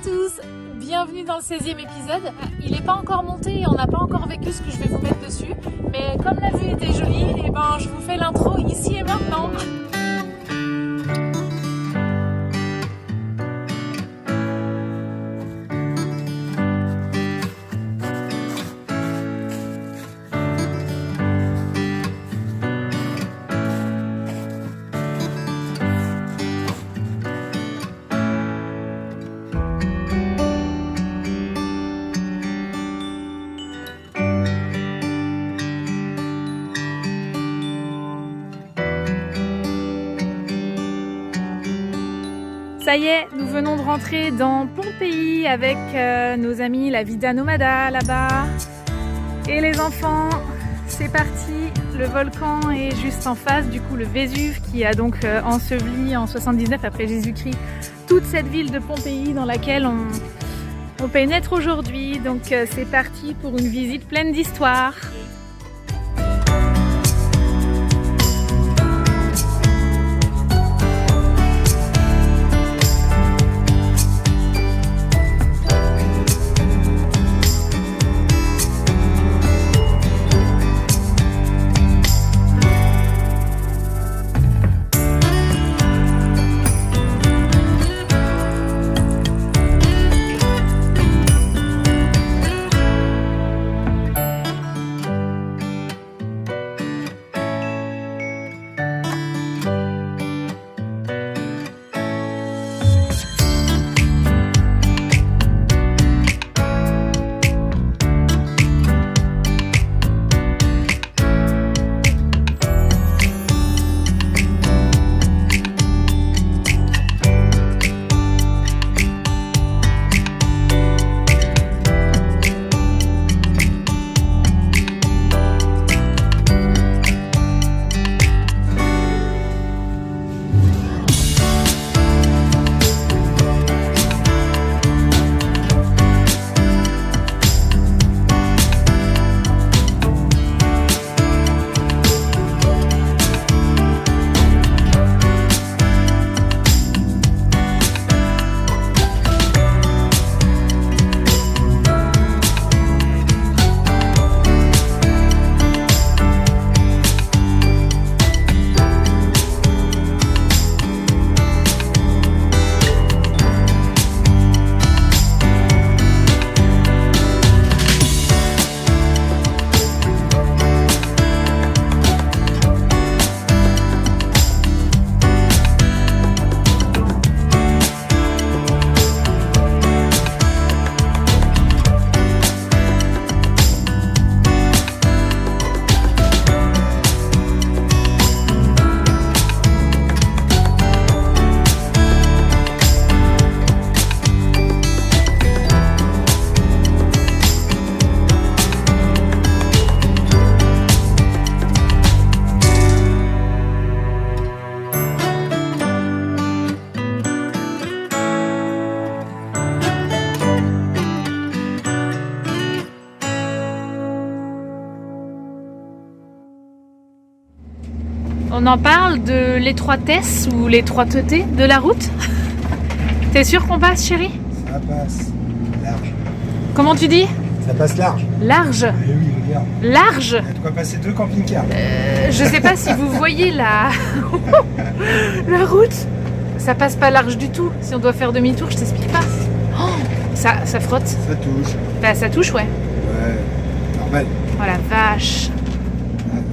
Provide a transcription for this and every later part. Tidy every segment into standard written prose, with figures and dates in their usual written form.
tous, bienvenue dans le 16e épisode. Il n'est pas encore monté et on n'a pas encore vécu ce que je vais vous mettre dessus. Mais comme la vue était jolie, et ben je vous fais l'intro ici et maintenant. Ça y est, nous venons de rentrer dans Pompéi avec nos amis, la Vida Nomada là-bas. Et les enfants, c'est parti. Le volcan est juste en face, du coup le Vésuve qui a donc enseveli en 79 après Jésus-Christ toute cette ville de Pompéi dans laquelle on pénètre aujourd'hui. Donc c'est parti pour une visite pleine d'histoire. On en parle de l'étroitesse ou l'étroiteté de la route. T'es sûr qu'on passe, chérie? Ça passe large. Comment tu dis? Ça passe large. Large? Eh oui, regarde. Large? Il y a de quoi passer 2 camping-cars. Je sais pas si vous voyez la route. Ça passe pas large du tout. Si on doit faire demi-tour, je t'explique pas. Oh, ça frotte. Ça touche. Bah ça touche, ouais. Ouais, normal. Oh la vache.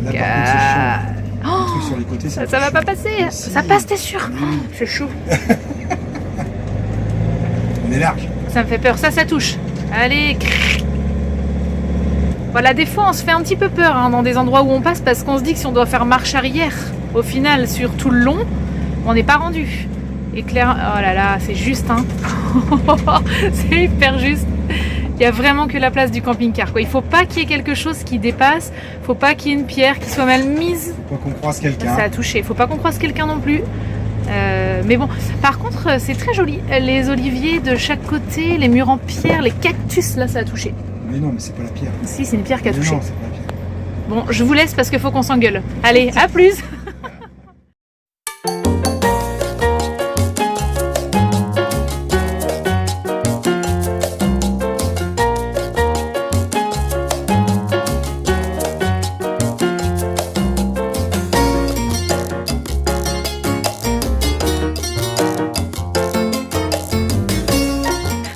Là, par contre, c'est chaud. Oh, Le truc sur les côtés, ça va pas passer. Si. Ça passe, t'es sûr? Oui. Oh, c'est chaud. On est large. Ça me fait peur. Ça touche. Allez. Voilà, des fois, on se fait un petit peu peur hein, dans des endroits où on passe parce qu'on se dit que si on doit faire marche arrière, au final, sur tout le long, on n'est pas rendu. Et Claire, oh là là, c'est juste, hein. C'est hyper juste. Il n'y a vraiment que la place du camping-car, quoi. Il ne faut pas qu'il y ait quelque chose qui dépasse. Il ne faut pas qu'il y ait une pierre qui soit mal mise. Faut pas qu'on croise quelqu'un. Ça a touché. Il ne faut pas qu'on croise quelqu'un non plus. Mais bon, par contre, c'est très joli. Les oliviers de chaque côté, les murs en pierre, les cactus, là, ça a touché. Mais non, mais c'est pas la pierre. Si, c'est une pierre qui a Mais touché. non, c'est pas la pierre. Bon, je vous laisse parce qu'il faut qu'on s'engueule. Allez, à plus!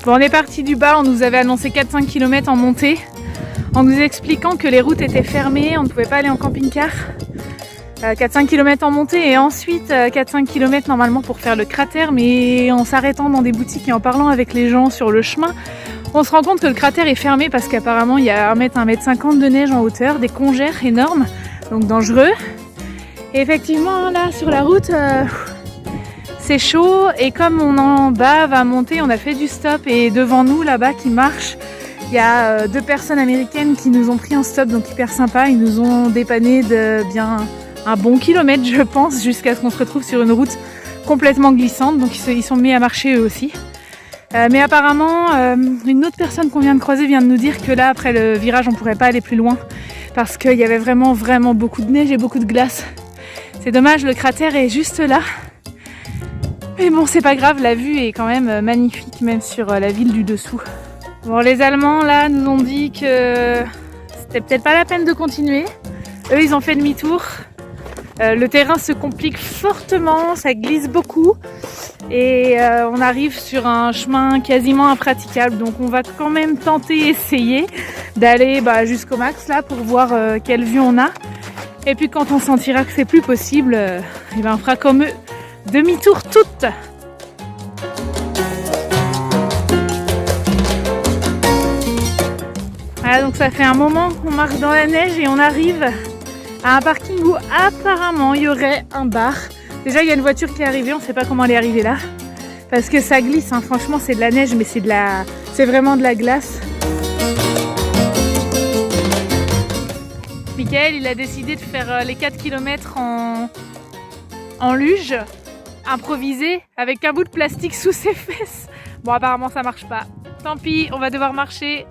Bon, on est parti du bas, on nous avait annoncé 4-5 km en montée, en nous expliquant que les routes étaient fermées, on ne pouvait pas aller en camping-car. 4-5 km en montée et ensuite 4-5 km normalement pour faire le cratère, mais en s'arrêtant dans des boutiques et en parlant avec les gens sur le chemin, on se rend compte que le cratère est fermé parce qu'apparemment il y a 1m50 de neige en hauteur, des congères énormes, donc dangereux. Et effectivement là sur la route, c'est chaud et comme on en bas va monter, on a fait du stop et devant nous là-bas qui marche, il y a 2 personnes américaines qui nous ont pris en stop, donc hyper sympa, ils nous ont dépanné de bien un bon kilomètre je pense, jusqu'à ce qu'on se retrouve sur une route complètement glissante, donc ils sont mis à marcher eux aussi. Mais apparemment, une autre personne qu'on vient de croiser vient de nous dire que là, après le virage, on ne pourrait pas aller plus loin parce qu'il y avait vraiment beaucoup de neige et beaucoup de glace. C'est dommage, le cratère est juste là. Mais bon, c'est pas grave, la vue est quand même magnifique, même sur la ville du dessous. Bon, les Allemands, là, nous ont dit que c'était peut-être pas la peine de continuer. Eux, ils ont fait demi-tour. Le terrain se complique fortement, ça glisse beaucoup et on arrive sur un chemin quasiment impraticable, donc on va quand même tenter, essayer d'aller jusqu'au max là pour voir quelle vue on a, et puis quand on sentira que c'est plus possible, on fera comme eux, demi-tour toute. Voilà, donc ça fait un moment qu'on marche dans la neige et on arrive à un parking où apparemment il y aurait un bar. Déjà il y a une voiture qui est arrivée, on ne sait pas comment elle est arrivée là. Parce que ça glisse, hein. Franchement c'est de la neige mais c'est vraiment de la glace. Michael il a décidé de faire les 4 km en luge, improvisé, avec un bout de plastique sous ses fesses. Bon apparemment ça marche pas. Tant pis, on va devoir marcher.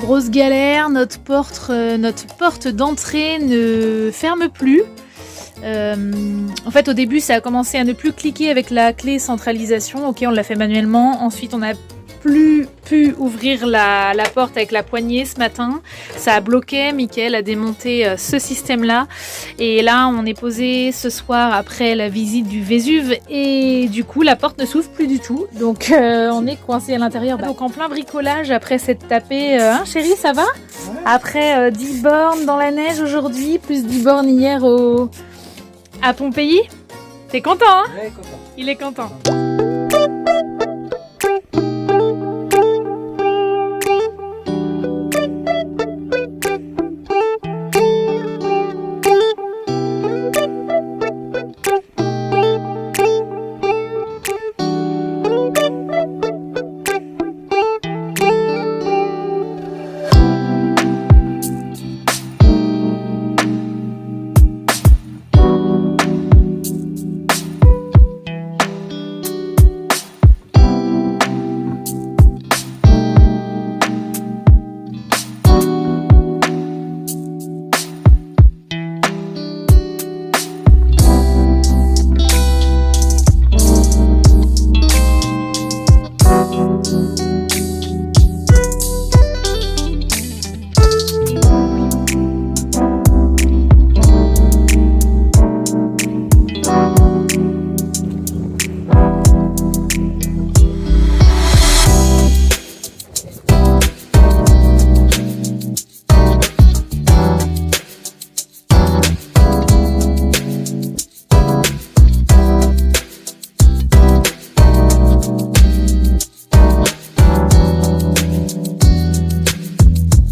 Grosse galère, notre porte d'entrée ne ferme plus. En fait au début ça a commencé à ne plus cliquer avec la clé centralisation, ok on l'a fait manuellement, ensuite on n'a plus pu ouvrir la porte avec la poignée ce matin, ça a bloqué, Mickaël a démonté ce système là et là on est posé ce soir après la visite du Vésuve et du coup la porte ne s'ouvre plus du tout, donc on est coincé à l'intérieur, donc en plein bricolage après s'être tapé, hein chérie ça va? Après 10 bornes dans la neige aujourd'hui, plus 10 bornes hier à Pompéi. T'es content hein? Ouais, content. Il est content.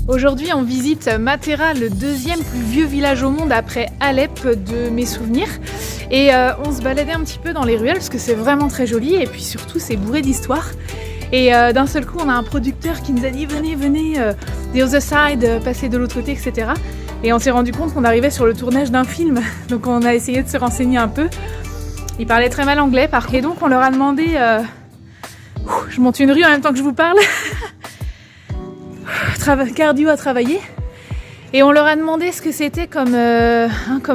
Aujourd'hui, on visite Matera, le deuxième plus vieux village au monde après Alep de mes souvenirs. Et on se baladait un petit peu dans les ruelles parce que c'est vraiment très joli et puis surtout c'est bourré d'histoire. Et d'un seul coup, on a un producteur qui nous a dit venez, the other side, passez de l'autre côté, etc. Et on s'est rendu compte qu'on arrivait sur le tournage d'un film. Donc on a essayé de se renseigner un peu. Ils parlaient très mal anglais, et donc on leur a demandé... je monte une rue en même temps que je vous parle. Cardio à travailler. Et on leur a demandé ce que c'était comme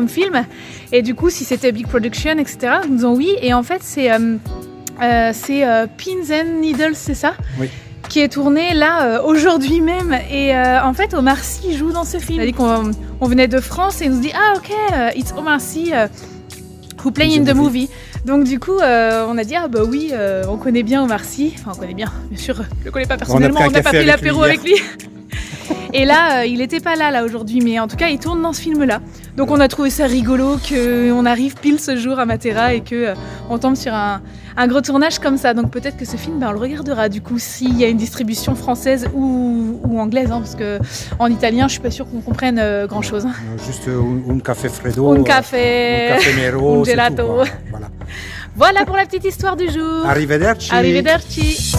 film. Et du coup, si c'était Big Production, etc. Ils nous ont oui. Et en fait, c'est Pins and Needles, c'est ça? Oui. qui est tourné là aujourd'hui même. Et en fait, Omar Sy joue dans ce film. On a dit qu'on venait de France et il nous dit ah ok, it's Omar Sy who play in the movie. Donc du coup, on a dit ah bah oui, on connaît bien Omar Sy. Enfin, on connaît bien, sûr. Je le connais pas personnellement. On n'a pas pris l'apéro avec lui. Et là, il n'était pas là aujourd'hui, mais en tout cas, il tourne dans ce film-là. Donc on a trouvé ça rigolo qu'on arrive pile ce jour à Matera et qu'on tombe sur un gros tournage comme ça. Donc peut-être que ce film, on le regardera du coup s'il y a une distribution française ou anglaise, hein, parce qu'en italien, je suis pas sûre qu'on comprenne grand-chose. Hein. Juste un café freddo, un café nero, un gelato. Tout, voilà. Voilà pour la petite histoire du jour. Arrivederci. Arrivederci.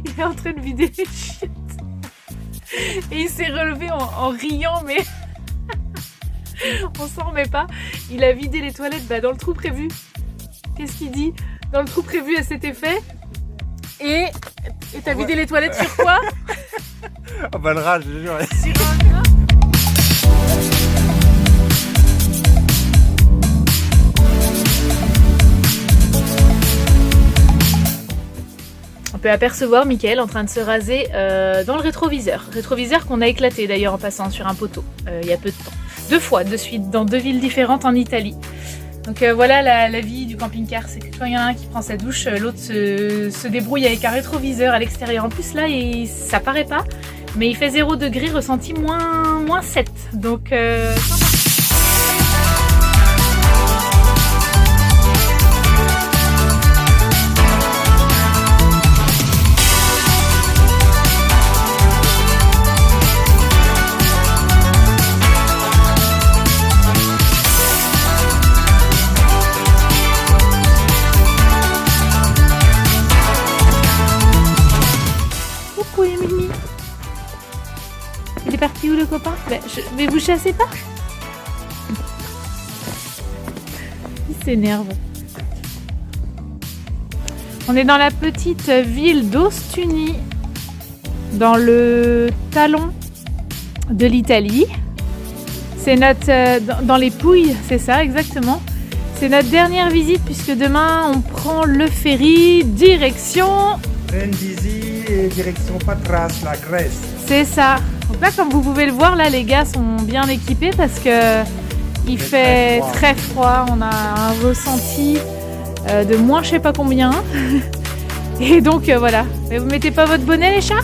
Il est en train de vider les chiottes et il s'est relevé en riant, mais on s'en remet pas. Il a vidé les toilettes dans le trou prévu. Qu'est-ce qu'il dit? Dans le trou prévu à cet effet. Et t'as vidé les toilettes sur quoi? Ah bah le rage, je jure. Sur un gras. On peut apercevoir Mickaël en train de se raser dans le rétroviseur. Rétroviseur qu'on a éclaté d'ailleurs en passant sur un poteau il y a peu de temps. 2 fois de suite dans 2 villes différentes en Italie. Donc voilà la vie du camping-car, c'est que quand il y en a un qui prend sa douche, l'autre se débrouille avec un rétroviseur à l'extérieur. En plus là, ça paraît pas, mais il fait 0 degré, ressenti moins 7. Donc sympa. Il est parti où le copain? Mais vous chassez pas? Il s'énerve. On est dans la petite ville d'Ostuni, dans le talon de l'Italie. C'est notre... dans les Pouilles, c'est ça exactement. C'est notre dernière visite puisque demain on prend le ferry direction... Brindisi et direction Patras, la Grèce. C'est ça. Donc là, comme vous pouvez le voir, là, les gars sont bien équipés parce que il fait très froid. On a un ressenti de moins je sais pas combien. Et donc voilà. Mais vous mettez pas votre bonnet, les chats?